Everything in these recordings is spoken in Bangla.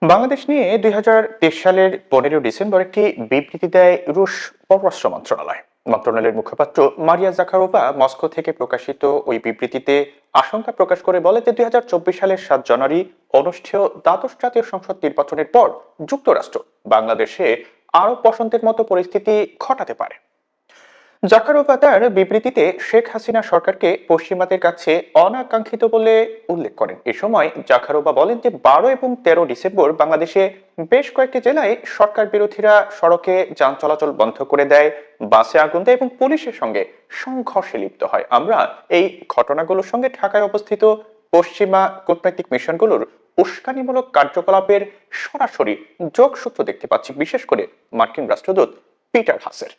বাংলাদেশ নিয়ে ২০২৩ সালের ১৫ ডিসেম্বর একটি বিবৃতি দেয় রুশ পররাষ্ট্র মন্ত্রণালয়। মন্ত্রণালয়ের মুখপাত্র মারিয়া জাখারোভা মস্কো থেকে প্রকাশিত ওই বিবৃতিতে আশঙ্কা প্রকাশ করে বলে যে ২০২৪ সালের ৭ জানুয়ারি অনুষ্ঠেয় দ্বাদশ জাতীয় সংসদ নির্বাচনের পর যুক্তরাষ্ট্র বাংলাদেশে আরব বসন্তের মতো পরিস্থিতি ঘটাতে পারে। জাকারোভা তার বিবৃতিতে শেখ হাসিনা সরকারকে পশ্চিমাদের কাছে অনাকাঙ্ক্ষিত বলে উল্লেখ করেন। এ সময় জাকারোভা বলেন যে ১২ এবং ১৩ ডিসেম্বর বাংলাদেশে বেশ কয়েকটি জেলায় সরকার বিরোধীরা সড়কে যান চলাচল বন্ধ করে দেয়, বাসে আগুন দেয় এবং পুলিশের সঙ্গে সংঘর্ষে লিপ্ত হয়। আমরা এই ঘটনাগুলোর সঙ্গে ঢাকায় অবস্থিত পশ্চিমা কূটনৈতিক মিশনগুলোর উস্কানিমূলক কার্যকলাপের সরাসরি যোগসূত্র দেখতে পাচ্ছি, বিশেষ করে মার্কিন রাষ্ট্রদূত পিটার হাসের।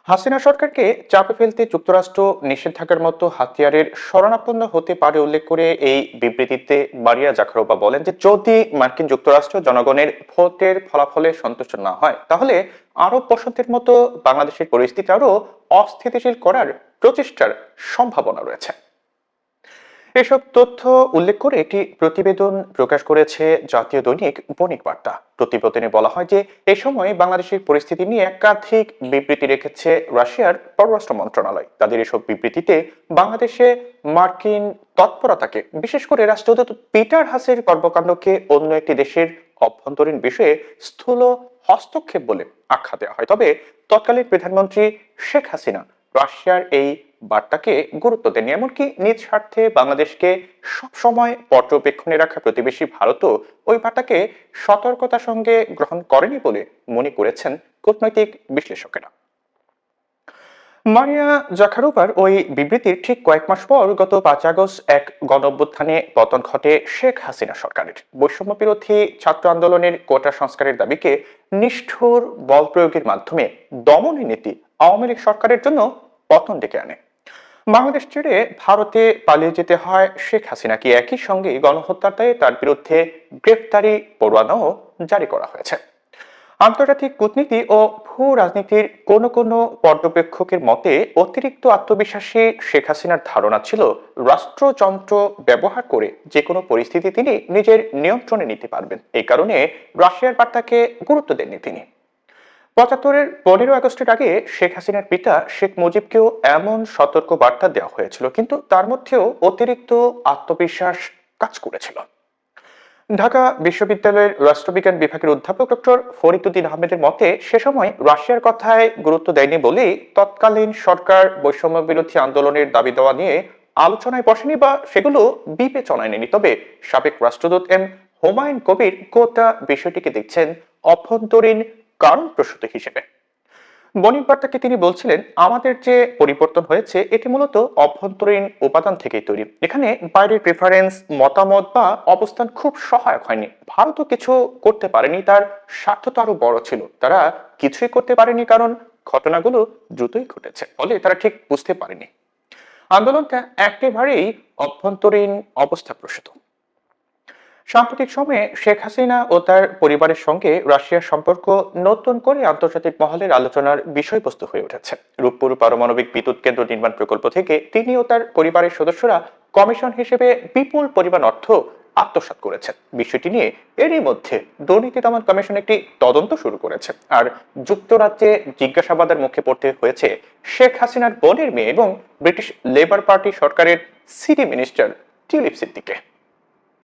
হাসিনা সরকারকে চাপে ফেলতে যুক্তরাষ্ট্র নিষেধাজ্ঞার মতো হাতিয়ারের শরণাপন্ন হতে পারে উল্লেখ করে এই বিবৃতিতে মারিয়া জাখারোভা বলেন যে যদি মার্কিন যুক্তরাষ্ট্র জনগণের ভোটের ফলাফলে সন্তুষ্ট না হয় তাহলে আরব বসন্তের মতো বাংলাদেশের পরিস্থিতি আরো অস্থিতিশীল করার প্রচেষ্টার সম্ভাবনা রয়েছে। এসব তথ্য উল্লেখ করে একটি প্রতিবেদন প্রকাশ করেছে জাতীয় দৈনিক বণিক বার্তা। প্রতিবেদনে বলা হয় যে এ সময় বাংলাদেশের পরিস্থিতি নিয়ে একাধিক বিবৃতি রেখেছে রাশিয়ার পররাষ্ট্র মন্ত্রণালয়। তাদের এসব বিবৃতিতে বাংলাদেশে মার্কিন তৎপরতাকে, বিশেষ করে রাষ্ট্রদূত পিটার হাসের কর্মকাণ্ডকে অন্য একটি দেশের অভ্যন্তরীণ বিষয়ে স্থূল হস্তক্ষেপ বলে আখ্যা দেওয়া হয়। তবে তৎকালীন প্রধানমন্ত্রী শেখ হাসিনা রাশিয়ার এই বার্তাকে গুরুত্ব দেননি। এমনকি নিজ স্বার্থে বাংলাদেশকে সবসময় পর্যবেক্ষণে রাখা প্রতিবেশী ভারতও ওই বার্তাকে সতর্কতার সঙ্গে গ্রহণ করেনি বলে মনে করেছেন কূটনৈতিক বিশ্লেষকেরা। মারিয়া জাখারোভার ওই বিবৃতির ঠিক কয়েক মাস পর গত ৫ আগস্ট এক গণঅভ্যুত্থানে পতন ঘটে শেখ হাসিনা সরকারের। বৈষম্য বিরোধী ছাত্র আন্দোলনের কোটা সংস্কারের দাবিকে নিষ্ঠুর বল প্রয়োগের মাধ্যমে দমনের নীতি আওয়ামী লীগ সরকারের জন্য পতন ডেকে আনে। বাংলাদেশ ছেড়ে ভারতে পালিয়ে যেতে হয় শেখ হাসিনাকে। একই সঙ্গে গণহত্যার দায়ে তার বিরুদ্ধে গ্রেফতারি পরোয়ানাও জারি করা হয়েছে। আন্তর্জাতিক কূটনীতি ও ভূ রাজনীতির কোন পর্যবেক্ষকের মতে অতিরিক্ত আত্মবিশ্বাসী শেখ হাসিনার ধারণা ছিল রাষ্ট্রযন্ত্র ব্যবহার করে যে কোনো পরিস্থিতি তিনি নিজের নিয়ন্ত্রণে নিতে পারবেন। এই কারণে রাশিয়ার বার্তাকে গুরুত্ব দেননি তিনি। ৭৫-এর ১৫ আগস্টের আগে শেখ হাসিনার পিতা শেখ মুজিবকেও এমন সতর্ক বার্তা দেওয়া হয়েছিল, কিন্তু তার মধ্যেও অতিরিক্ত আত্মবিশ্বাস কাজ করেছিল। ঢাকা বিশ্ববিদ্যালয়ের রাষ্ট্রবিজ্ঞান বিভাগের অধ্যাপক ডক্টর ফরিদউদ্দিন আহমেদের মতে সে সময় রাশিয়ার কথায় গুরুত্ব দেয়নি বলেই তৎকালীন সরকার বৈষম্য বিরোধী আন্দোলনের দাবি দেওয়া নিয়ে আলোচনায় বসেনি বা সেগুলো বিবেচনায় নেয়নি। তবে সাবেক রাষ্ট্রদূত এম হুমায়ুন কবির গোটা বিষয়টিকে দেখছেন অভ্যন্তরীণ কারণ প্রসূত হিসেবে। বণিক বার্তাকে তিনি বলছিলেন, আমাদের যে পরিবর্তন হয়েছে এটি মূলত অভ্যন্তরীণ উপাদান থেকেই তৈরি। এখানে বাইরের প্রেফারেন্স, মতামত বা অবস্থান খুব সহায়ক হয়নি। ভারতও কিছু করতে পারেনি, তার স্বার্থ তো আরো বড় ছিল। তারা কিছুই করতে পারেনি কারণ ঘটনাগুলো দ্রুতই ঘটেছে, ফলে তারা ঠিক বুঝতে পারেনি। আন্দোলনটা একেবারেই অভ্যন্তরীণ অবস্থা প্রসূত। সাম্প্রতিক সময়ে শেখ হাসিনা ও তার পরিবারের সঙ্গে রাশিয়ার সম্পর্ক নতুন করে আন্তর্জাতিক মহলের আলোচনার বিষয়বস্তু হয়ে উঠেছে। রূপপুর পারমাণবিক বিদ্যুৎ কেন্দ্র নির্মাণ প্রকল্প থেকে তিনি ও তার পরিবারের সদস্যরা কমিশন হিসেবে বিপুল পরিমাণ অর্থ আত্মসাৎ করেছেন। বিষয়টি নিয়ে এরই মধ্যে দুর্নীতি দমন কমিশন একটি তদন্ত শুরু করেছে। আর যুক্তরাজ্যে জিজ্ঞাসাবাদের মুখে পড়তে হয়েছে শেখ হাসিনার বোনের মেয়ে এবং ব্রিটিশ লেবার পার্টি সরকারের সিটি মিনিস্টার টিউলিপ সিদ্দিককে।